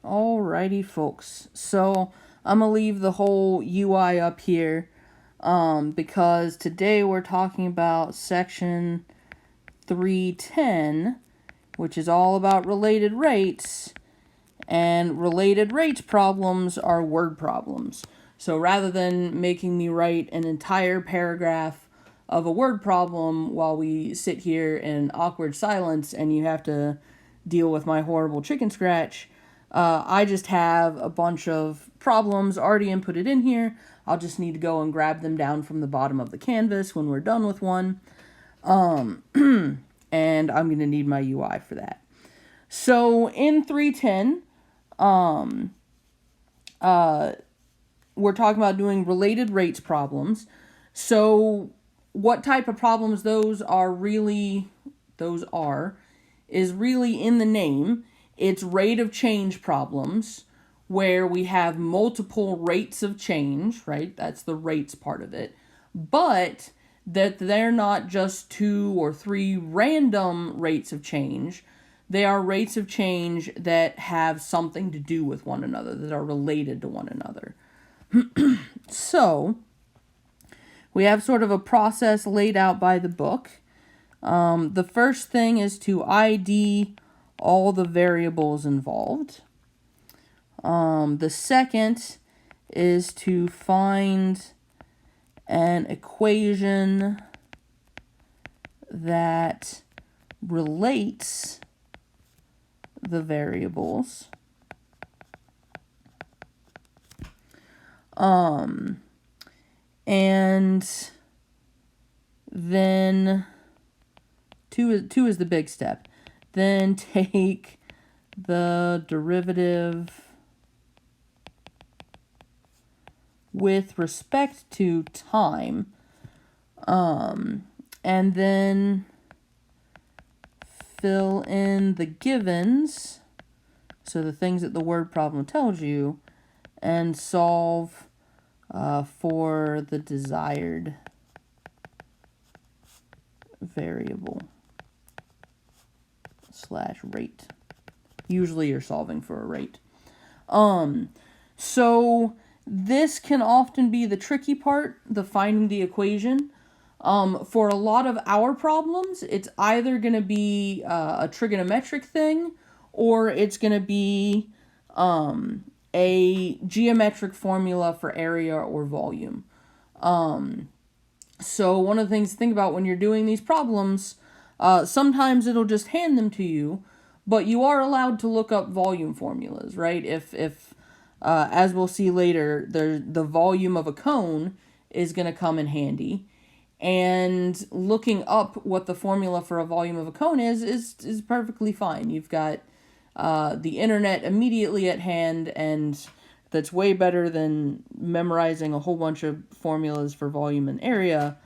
Alrighty, folks. So I'm gonna leave the whole UI up here because today we're talking about section 310, which is all about related rates, and related rates problems are word problems. So rather than making me write an entire paragraph of a word problem while we sit here in awkward silence and you have to deal with my horrible chicken scratch, I just have a bunch of problems already inputted in here. I'll just need to go and grab them down from the bottom of the canvas when we're done with one. And I'm going to need my UI for that. So in 310, we're talking about doing related rates problems. So what type of problems those are is really in the name. It's rate of change problems, where we have multiple rates of change, right? That's the rates part of it. But that they're not just 2 or 3 random rates of change. They are rates of change that have something to do with one another, that are related to one another. So, we have sort of a process laid out by the book. The first thing is to ID all the variables involved. The second is to find an equation that relates the variables. And then two is the big step. Then take the derivative with respect to time, and then fill in the givens, so the things that the word problem tells you, and solve for the desired variable / rate. Usually you're solving for a rate. So this can often be the tricky part, the finding the equation. For a lot of our problems, it's either going to be a trigonometric thing, or it's going to be a geometric formula for area or volume. So one of the things to think about when you're doing these problems, sometimes it'll just hand them to you, but you are allowed to look up volume formulas, right? If as we'll see later, the volume of a cone is going to come in handy. And looking up what the formula for a volume of a cone is perfectly fine. You've got the internet immediately at hand, and that's way better than memorizing a whole bunch of formulas for volume and area,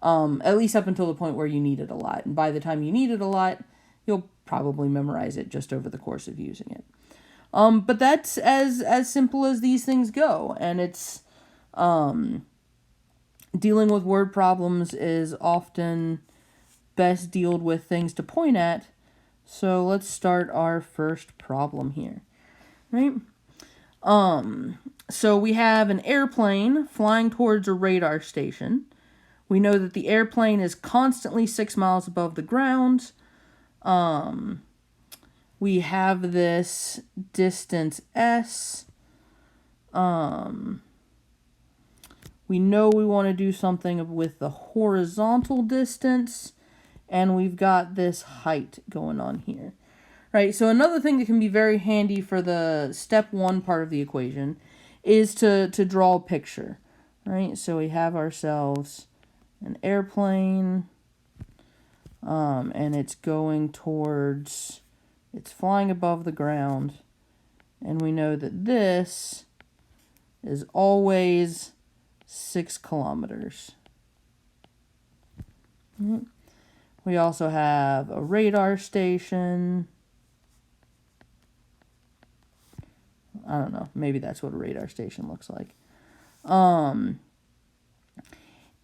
at least up until the point where you need it a lot. And by the time you need it a lot, you'll probably memorize it just over the course of using it. But that's as simple as these things go, and it's dealing with word problems is often best dealt with things to point at. So let's start our first problem here, right? So we have an airplane flying towards a radar station. We know that the airplane is constantly 6 miles above the ground. We have this distance S. We know we want to do something with the horizontal distance, and we've got this height going on here. Right, so another thing that can be very handy for the step 1 part of the equation is to draw a picture. Right, so we have ourselves an airplane, and it's going towards, it's flying above the ground, and we know that this is always 6 kilometers. We also have a radar station. I don't know, maybe that's what a radar station looks like.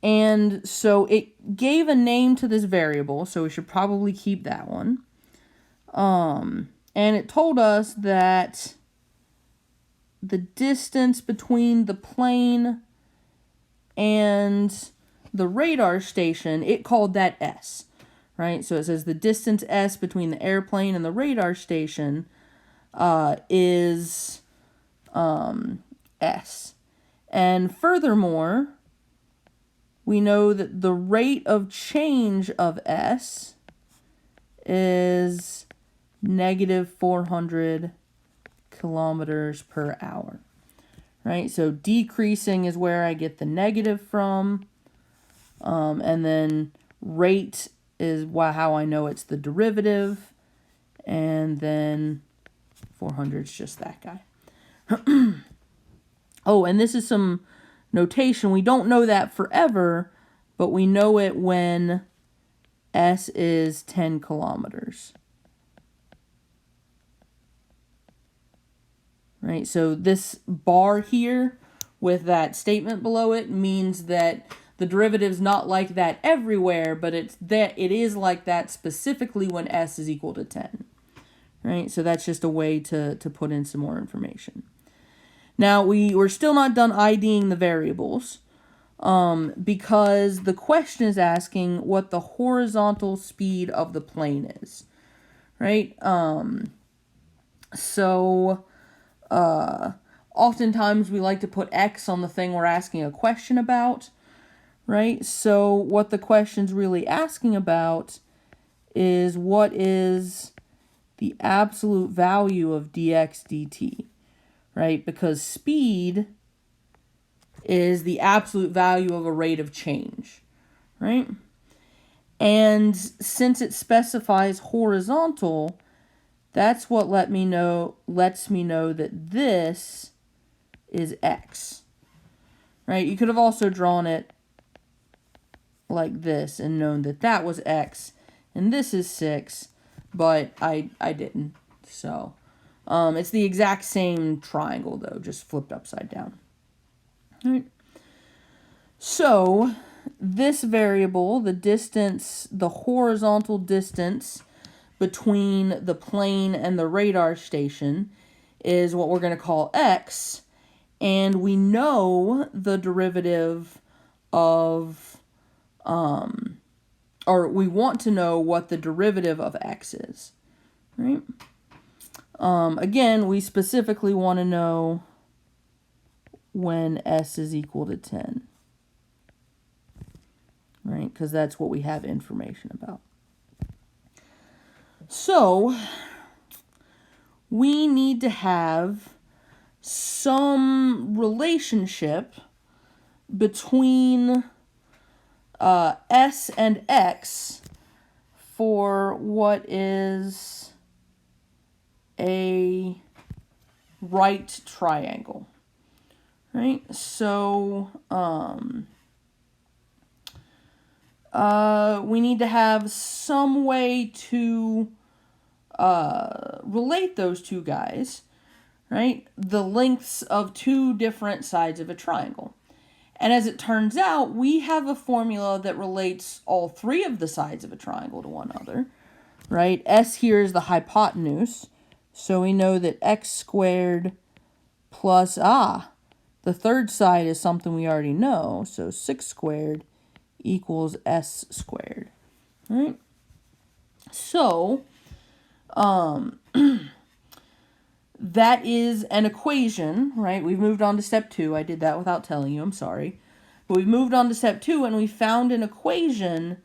And so it gave a name to this variable, so we should probably keep that one. And it told us that the distance between the plane and the radar station, it called that S, right? So it says the distance S between the airplane and the radar station is S. And furthermore, we know that the rate of change of S is negative 400 kilometers per hour, right? So decreasing is where I get the negative from, and then rate is how I know it's the derivative, and then 400 is just that guy. Oh, and this is some notation. We don't know that forever, but we know it when S is 10 kilometers. Right, so this bar here with that statement below it means that the derivative's not like that everywhere, but it is like that specifically when S is equal to 10. Right, so that's just a way to put in some more information. Now, we're still not done IDing the variables, because the question is asking what the horizontal speed of the plane is, right? Oftentimes we like to put X on the thing we're asking a question about, right? So what the question's really asking about is what is the absolute value of dx dt, right? Because speed is the absolute value of a rate of change, right? And since it specifies horizontal, that's what lets me know that this is X, right? You could have also drawn it like this and known that that was X and this is 6, but I didn't. So it's the exact same triangle though, just flipped upside down. All right. So this variable, the distance, the horizontal distance between the plane and the radar station, is what we're going to call X, and we know the derivative of, or we want to know what the derivative of X is, right? Again, we specifically want to know when S is equal to 10, right? Because that's what we have information about. So we need to have some relationship between S and X for what is a right triangle, right? So we need to have some way to relate those two guys, right? The lengths of two different sides of a triangle. And as it turns out, we have a formula that relates all three of the sides of a triangle to one another, right? S here is the hypotenuse, so we know that x squared plus, the third side is something we already know, so 6 squared equals s squared, right? So, that is an equation, right? We've moved on to step 2. I did that without telling you, I'm sorry. But we've moved on to step 2 and we found an equation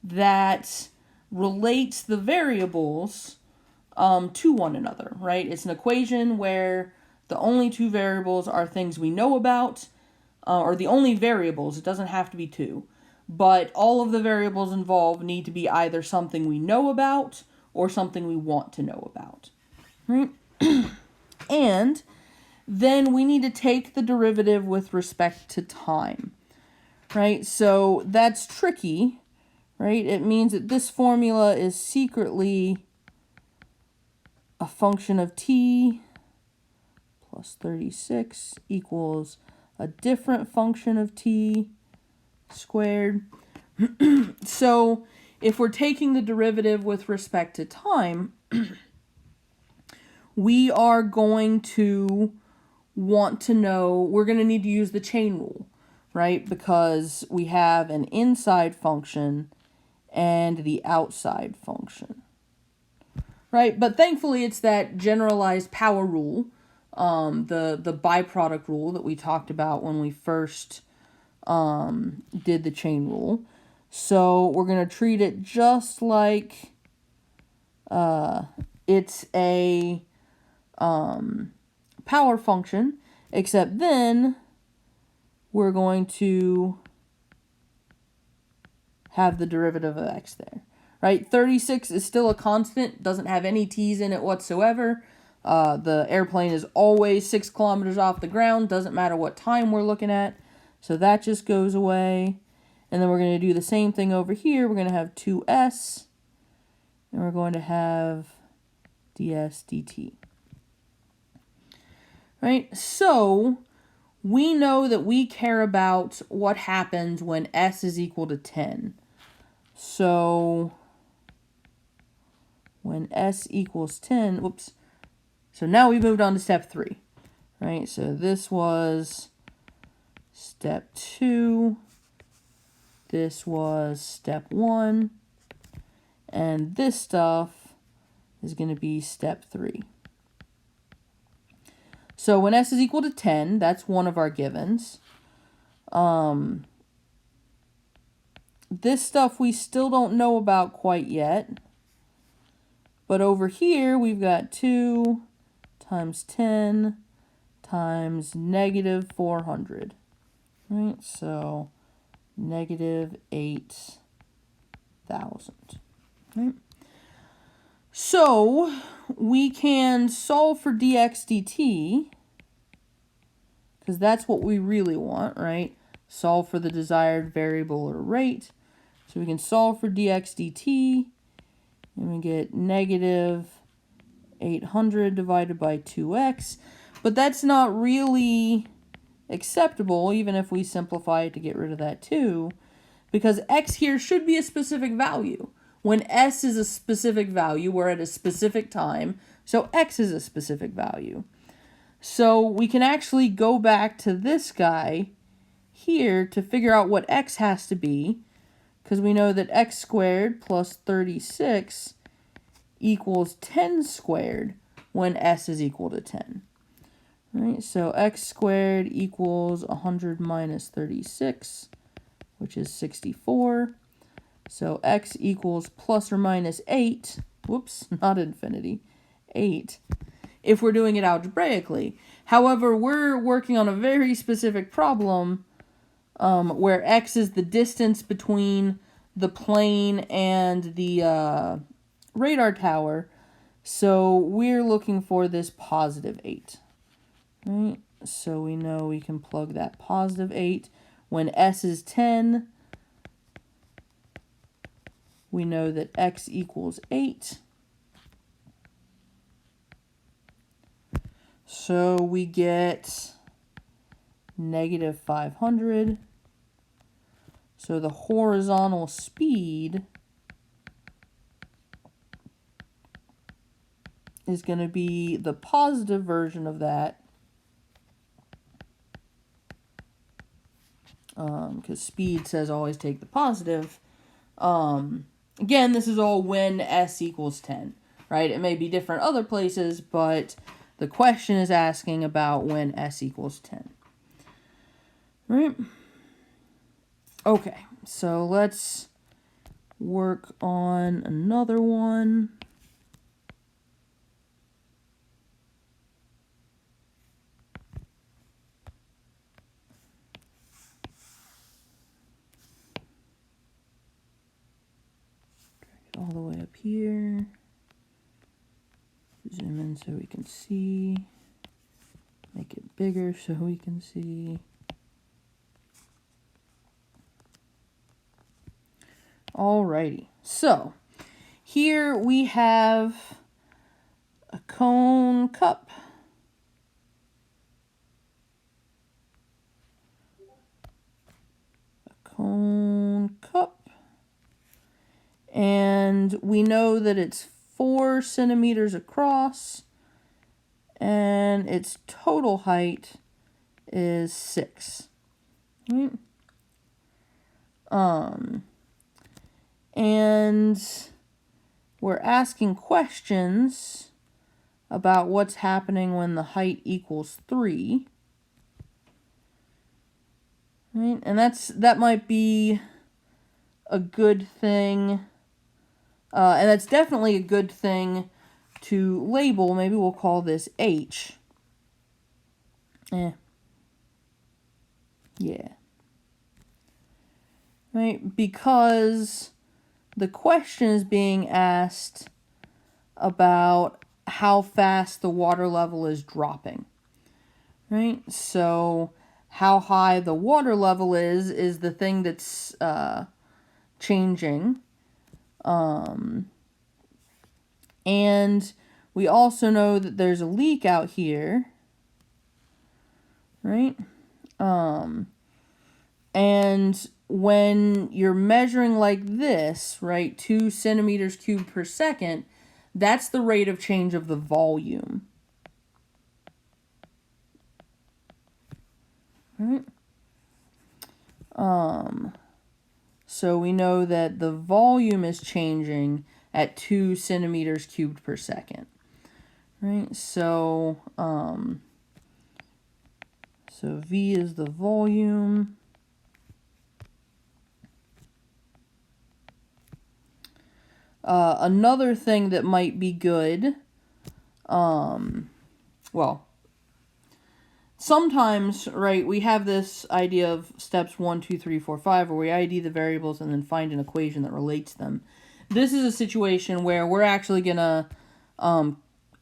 that relates the variables to one another, right? It's an equation where the only two variables are things we know about, or the only variables, it doesn't have to be two, but all of the variables involved need to be either something we know about or something we want to know about, right? And then we need to take the derivative with respect to time, right? So that's tricky, right? It means that this formula is secretly a function of t plus 36 equals a different function of t squared. So if we're taking the derivative with respect to time, we are going to want to know, we're going to need to use the chain rule, right? Because we have an inside function and the outside function, right? But thankfully it's that generalized power rule, the byproduct rule that we talked about when we first did the chain rule. So we're going to treat it just like it's a power function, except then we're going to have the derivative of x there, right? 36 is still a constant, doesn't have any t's in it whatsoever. The airplane is always 6 kilometers off the ground, doesn't matter what time we're looking at, so that just goes away. And then we're going to do the same thing over here. We're going to have 2s, and we're going to have ds dt. Right? So we know that we care about what happens when s is equal to 10. So when s equals 10, whoops. So now we moved on to step 3, right? So this was step 2. This was step 1. And this stuff is going to be step 3. So when s is equal to 10, that's one of our givens. This stuff we still don't know about quite yet. But over here, we've got 2 times 10 times negative 400. Right? So negative 8,000. Right? So we can solve for dx dt, because that's what we really want, right? Solve for the desired variable or rate. So we can solve for dx dt, and we get negative 800 divided by 2x. But that's not really acceptable, even if we simplify it to get rid of that 2, because x here should be a specific value. When s is a specific value, we're at a specific time, so x is a specific value. So we can actually go back to this guy here to figure out what x has to be, because we know that x squared plus 36 equals 10 squared when s is equal to 10. Right? So x squared equals 100 minus 36, which is 64. So x equals plus or minus 8, whoops, not infinity, 8, if we're doing it algebraically. However, we're working on a very specific problem where x is the distance between the plane and the radar tower. So we're looking for this positive 8. Right? So we know we can plug that positive 8. When s is 10, we know that x equals 8. So we get negative 500. So the horizontal speed is going to be the positive version of that, because speed says always take the positive. Again, this is all when s equals 10, right? It may be different other places, but the question is asking about when s equals 10. Right? Okay, so let's work on another one. All the way up here. Zoom in so we can see. Make it bigger so we can see. Alrighty, so here we have a cone cup. Cone cup. And we know that it's 4 centimeters across and its total height is 6. Right? And we're asking questions about what's happening when the height equals 3. Right? And that might be a good thing. And that's definitely a good thing to label. Maybe we'll call this H. Yeah. Right? Because the question is being asked about how fast the water level is dropping. Right? So how high the water level is the thing that's changing. And we also know that there's a leak out here. Right? And when you're measuring like this, right, 2 centimeters cubed per second, that's the rate of change of the volume. Right? So we know that the volume is changing at 2 centimeters cubed per second. Right? So V is the volume. Another thing that might be good, well, sometimes, right, we have this idea of steps 1, 2, 3, 4, 5, where we ID the variables and then find an equation that relates them. This is a situation where we're actually going to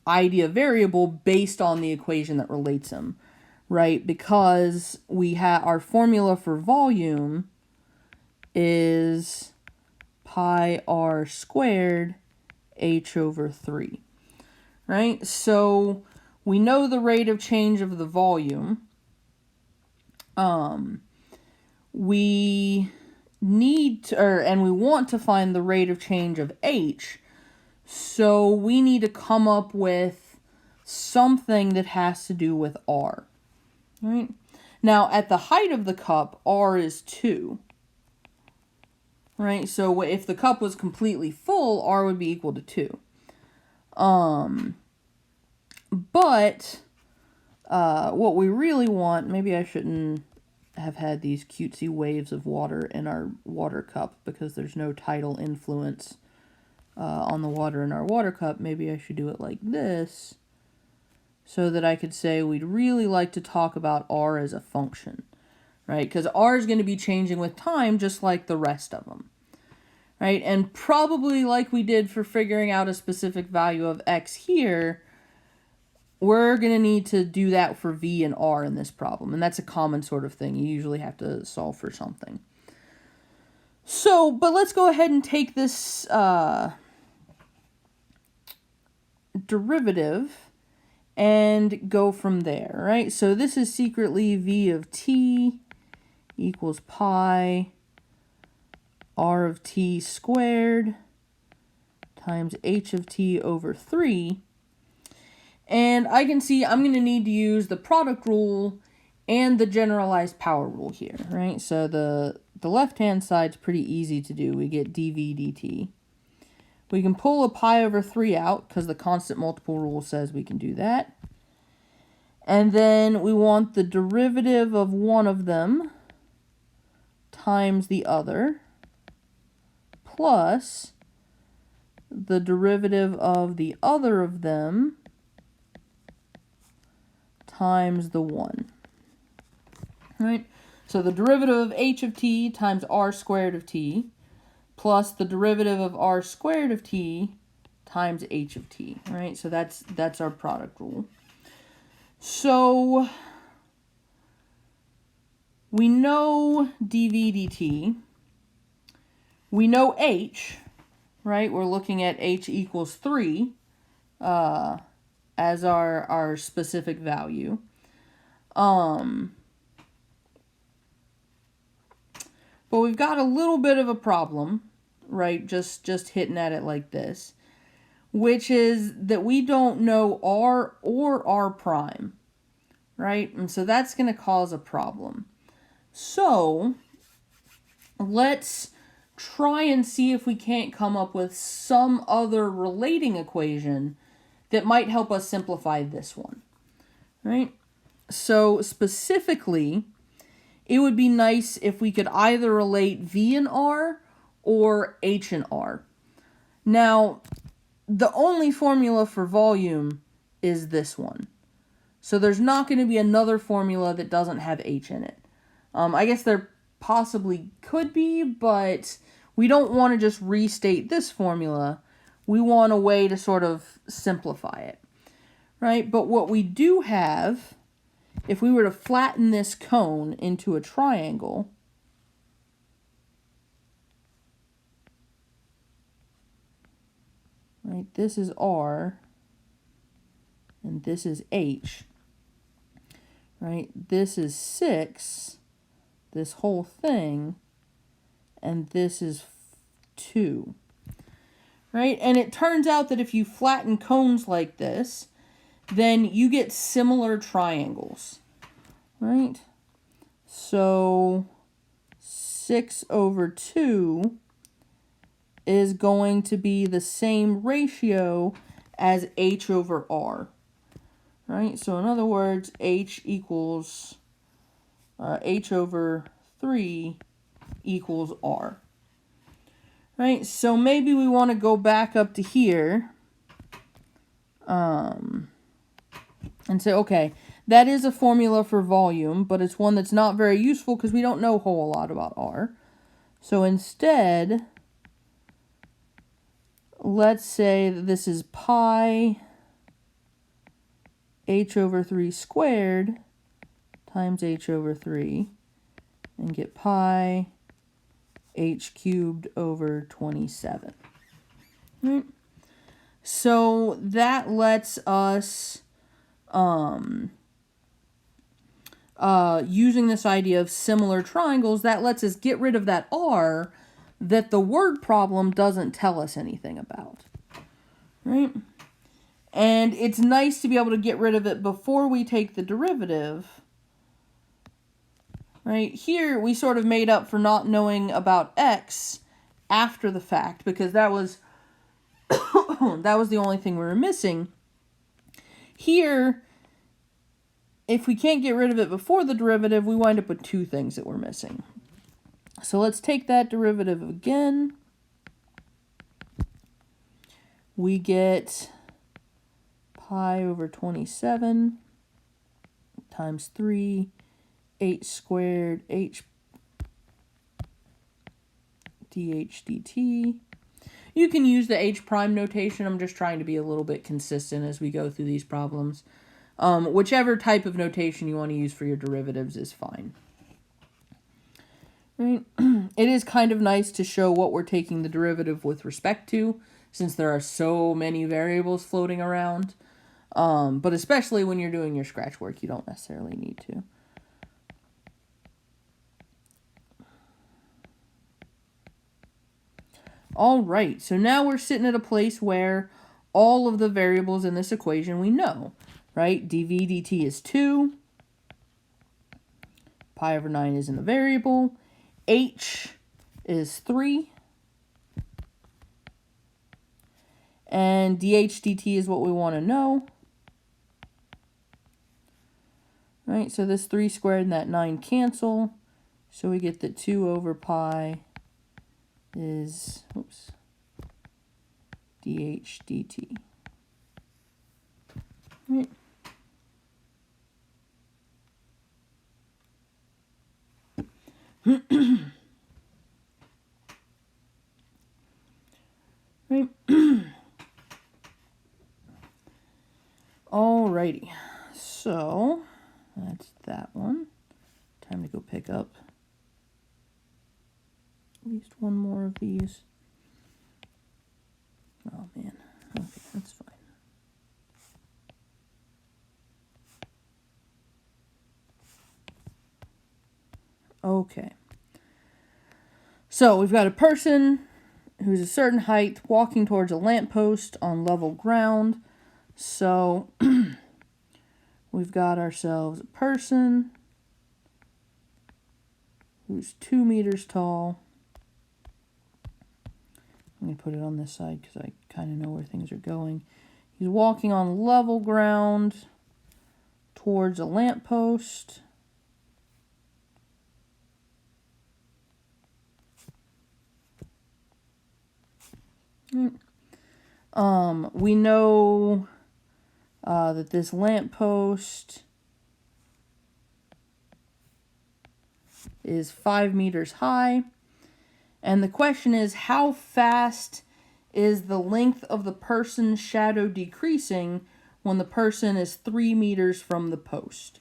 ID a variable based on the equation that relates them, right? Because we have our formula for volume is pi r squared h over 3, right? So we know the rate of change of the volume. We need to, and we want to find the rate of change of h, so we need to come up with something that has to do with r, right? Now, at the height of the cup, r is 2. Right, so if the cup was completely full, r would be equal to 2. But what we really want, maybe I shouldn't have had these cutesy waves of water in our water cup because there's no tidal influence on the water in our water cup. Maybe I should do it like this so that I could say we'd really like to talk about r as a function, right? Because r is going to be changing with time just like the rest of them. Right, and probably like we did for figuring out a specific value of x here, we're going to need to do that for v and r in this problem. And that's a common sort of thing. You usually have to solve for something. So, but let's go ahead and take this derivative and go from there, right? So this is secretly v of t equals pi r of t squared times h of t over 3. And I can see I'm going to need to use the product rule and the generalized power rule here, right? So the left-hand side's pretty easy to do. We get dv dt. We can pull a pi over 3 out because the constant multiple rule says we can do that. And then we want the derivative of one of them times the other, plus the derivative of the other of them times the 1. Right? So the derivative of h of t times r squared of t plus the derivative of r squared of t times h of t. Right? So that's our product rule. So we know dv dt. We know h, right? We're looking at h equals 3 as our specific value. But we've got a little bit of a problem, right? Just hitting at it like this. which is that we don't know r or r prime, right? And so that's going to cause a problem. So let's try and see if we can't come up with some other relating equation that might help us simplify this one, right? So specifically, it would be nice if we could either relate V and R or H and R. Now, the only formula for volume is this one. So there's not going to be another formula that doesn't have H in it. I guess there possibly could be, but we don't want to just restate this formula. We want a way to sort of simplify it, right? But what we do have, if we were to flatten this cone into a triangle, right, this is R, and this is H, right? This is 6, this whole thing, and this is 2, right? And it turns out that if you flatten cones like this, then you get similar triangles, right? So 6/2 is going to be the same ratio as H/R, right? So in other words, H/3 equals R, right? So maybe we want to go back up to here and say, okay, that is a formula for volume, but it's one that's not very useful because we don't know a whole lot about R. So instead, let's say that this is pi H/3 squared times H/3, and get pi H³/27. Right? So that lets us, using this idea of similar triangles, that lets us get rid of that R that the word problem doesn't tell us anything about, right? And it's nice to be able to get rid of it before we take the derivative, right? Here, we sort of made up for not knowing about X after the fact, because that was that was the only thing we were missing. Here, if we can't get rid of it before the derivative, we wind up with two things that we're missing. So let's take that derivative again. We get pi/27 times 3 H² H dH dt. You can use the H prime notation. I'm just trying to be a little bit consistent as we go through these problems. Whichever type of notation you want to use for your derivatives is fine. Right? It is kind of nice to show what we're taking the derivative with respect to, since there are so many variables floating around. But especially when you're doing your scratch work, you don't necessarily need to. All right, so now we're sitting at a place where all of the variables in this equation we know, right? dv dt is 2. Pi/9 isn't a variable. H is 3. And dH dt is what we want to know. Right, so this 3 squared and that 9 cancel. So we get that 2/pi is, dH dt. Right. Right. Alrighty, so that's that one. Time to go pick up at least one more of these. Oh man, okay, that's fine. Okay. So we've got a person who's a certain height, walking towards a lamppost on level ground. So we've got ourselves a person who's 2 meters tall. I'm going to put it on this side because I kind of know where things are going. He's walking on level ground towards a lamppost. We know that this lamppost is 5 meters high. And the question is, how fast is the length of the person's shadow decreasing when the person is 3 meters from the post?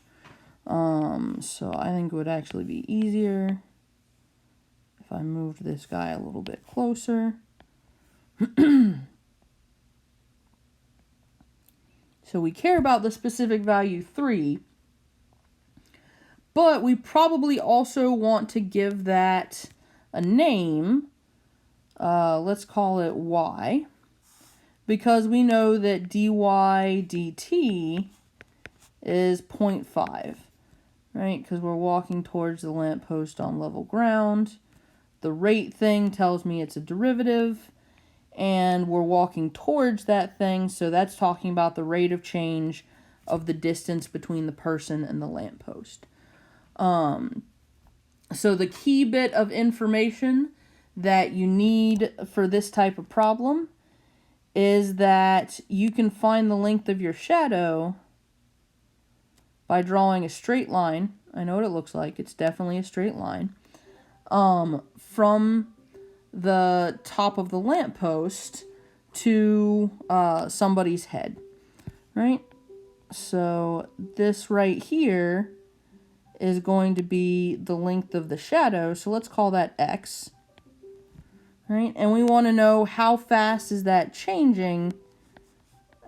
So I think it would actually be easier if I moved this guy a little bit closer. So we care about the specific value 3, but we probably also want to give that a name. Let's call it y, because we know that dy dt is 0.5, right? Because we're walking towards the lamppost on level ground. The rate thing tells me it's a derivative, and we're walking towards that thing, so that's talking about the rate of change of the distance between the person and the lamppost. So the key bit of information that you need for this type of problem is that you can find the length of your shadow by drawing a straight line. I know what it looks like. It's definitely a straight line. From the top of the lamppost to somebody's head, right? So this right here is going to be the length of the shadow, so let's call that x, right? And we want to know how fast is that changing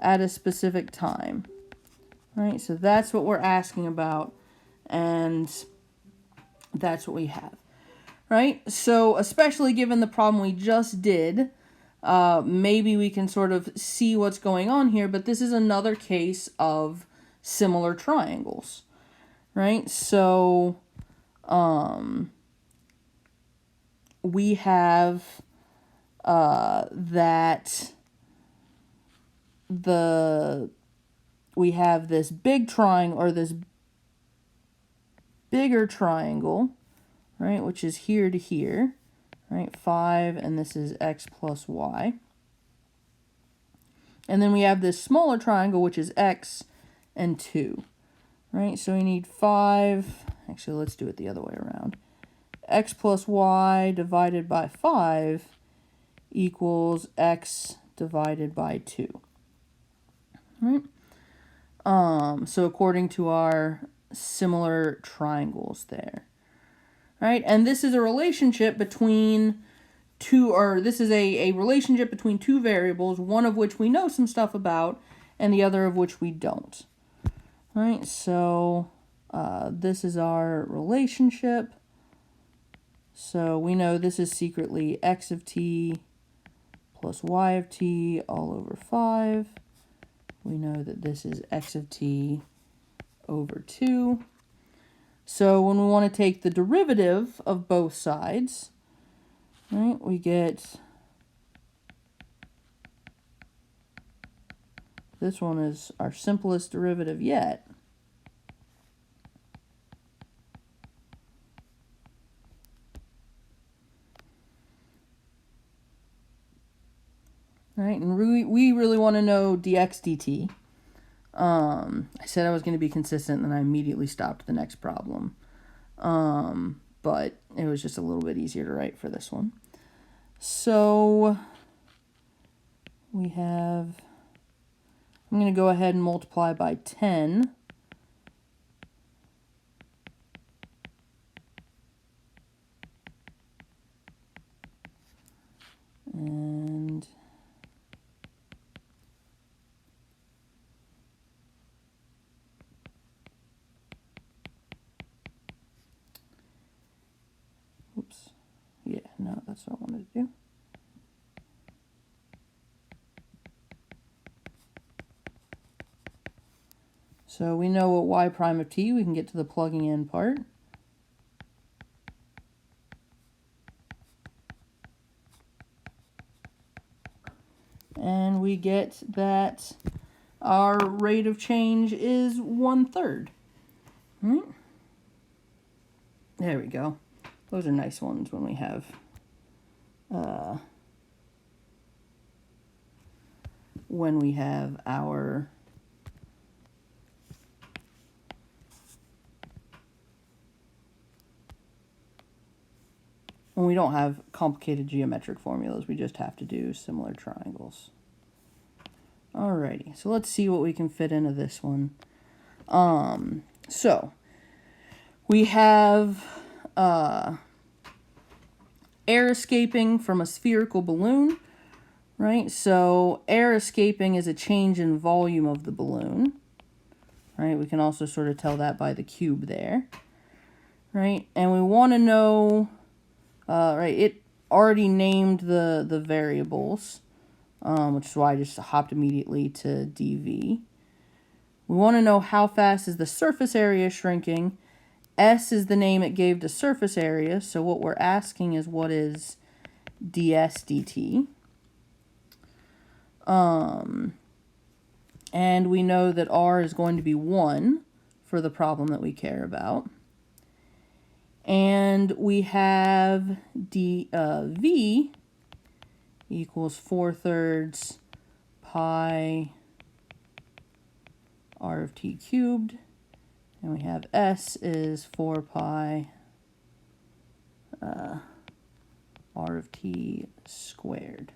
at a specific time, right? So that's what we're asking about, and that's what we have. Right? So, especially given the problem we just did, maybe we can sort of see what's going on here, but this is another case of similar triangles, right? So, we have we have this big triangle, or this bigger triangle, right, which is here to here, right, 5, and this is x plus y. And then we have this smaller triangle, which is x and 2, right? So we need 5, actually let's do it the other way around. X plus y divided by 5 equals x divided by 2, right? So according to our similar triangles there. Right? And this is a relationship between this is a relationship between two variables, one of which we know some stuff about, and the other of which we don't. Right? So this is our relationship. So we know this is secretly x of t plus y of t all over 5. We know that this is x of t over 2. So when we want to take the derivative of both sides, right, we get, this one is our simplest derivative yet. Right, and we really want to know dx dt. I said I was going to be consistent, and then I immediately stopped the next problem. But it was just a little bit easier to write for this one. So we have, I'm going to go ahead and multiply by 10. And oops. Yeah, no, that's what I wanted to do. So we know what y prime of t, we can get to the plugging in part. And we get that our rate of change is 1/3. Right? There we go. Those are nice ones when we have our when we don't have complicated geometric formulas, we just have to do similar triangles. Alrighty, so let's see what we can fit into this one. So we have air escaping from a spherical balloon, right? So air escaping is a change in volume of the balloon, right? We can also sort of tell that by the cube there, right? And we want to know, right, it already named the variables, which is why I just hopped immediately to dv. We want to know how fast is the surface area shrinking. S is the name it gave to surface area, so what we're asking is what is ds dt. And we know that r is going to be 1 for the problem that we care about. And we have v equals 4/3 pi r of t cubed. And we have s is 4 pi r of t squared.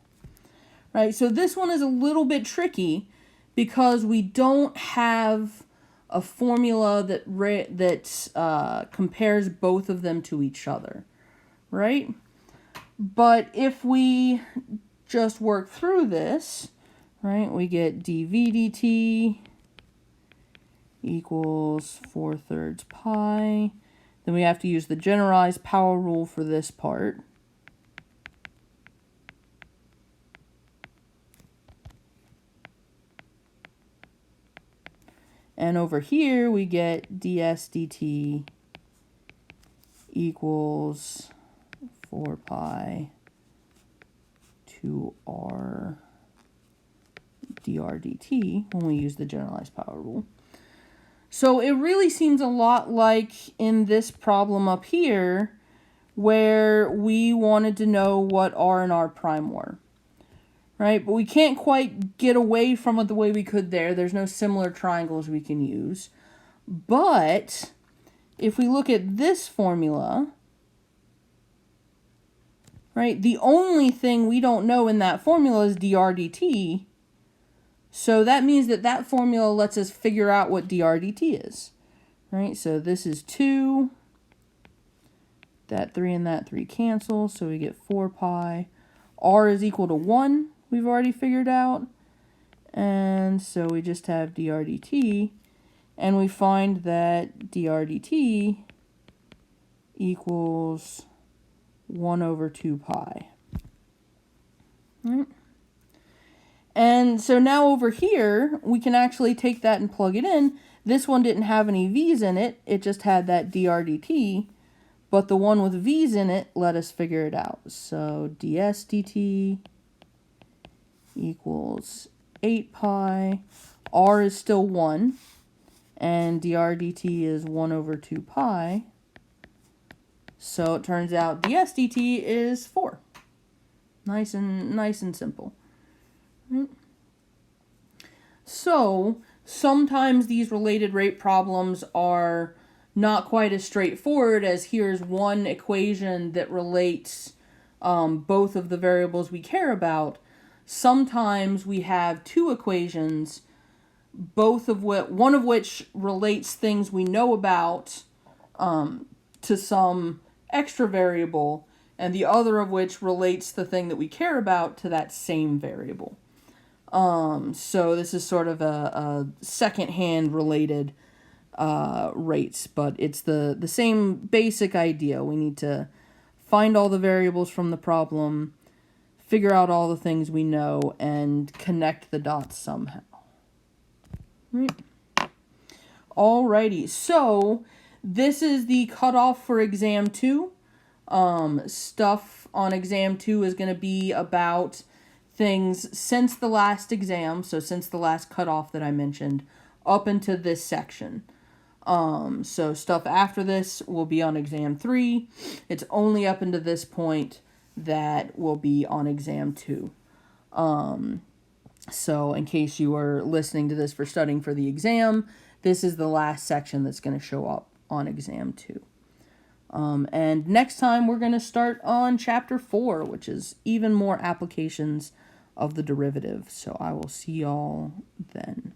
Right, so this one is a little bit tricky because we don't have a formula that compares both of them to each other, right? But if we just work through this, right, we get dv dt equals 4/3 pi. Then we have to use the generalized power rule for this part. And over here we get ds dt equals 4 pi 2r dr dt when we use the generalized power rule. So it really seems a lot like in this problem up here where we wanted to know what r and r prime were, right? But we can't quite get away from it the way we could there. There's no similar triangles we can use. But if we look at this formula, right, the only thing we don't know in that formula is dr dt. So that means that that formula lets us figure out what dr dt is, right? So this is 2. That 3 and that 3 cancel, so we get 4 pi. R is equal to 1, we've already figured out. And so we just have dr dt, and we find that dr dt equals 1/2 pi. Right? And so now over here, we can actually take that and plug it in. This one didn't have any v's in it, it just had that dr dt. But the one with v's in it let us figure it out. So ds dt equals 8 pi. R is still 1. And dr dt is 1/2 pi. So it turns out ds dt is 4. Nice and simple. So sometimes these related rate problems are not quite as straightforward as here's one equation that relates both of the variables we care about. Sometimes we have two equations, one of which relates things we know about to some extra variable, and the other of which relates the thing that we care about to that same variable. So this is sort of a second-hand related rates, but it's the same basic idea. We need to find all the variables from the problem, figure out all the things we know, and connect the dots somehow. Right. Alrighty, so this is the cutoff for exam 2. Stuff on exam 2 is going to be about things since the last exam, so since the last cutoff that I mentioned, up into this section. So stuff after this will be on exam 3. It's only up into this point that will be on exam 2. So in case you are listening to this for studying for the exam, this is the last section that's going to show up on exam 2. And next time we're going to start on chapter 4, which is even more applications of the derivative. So I will see y'all then.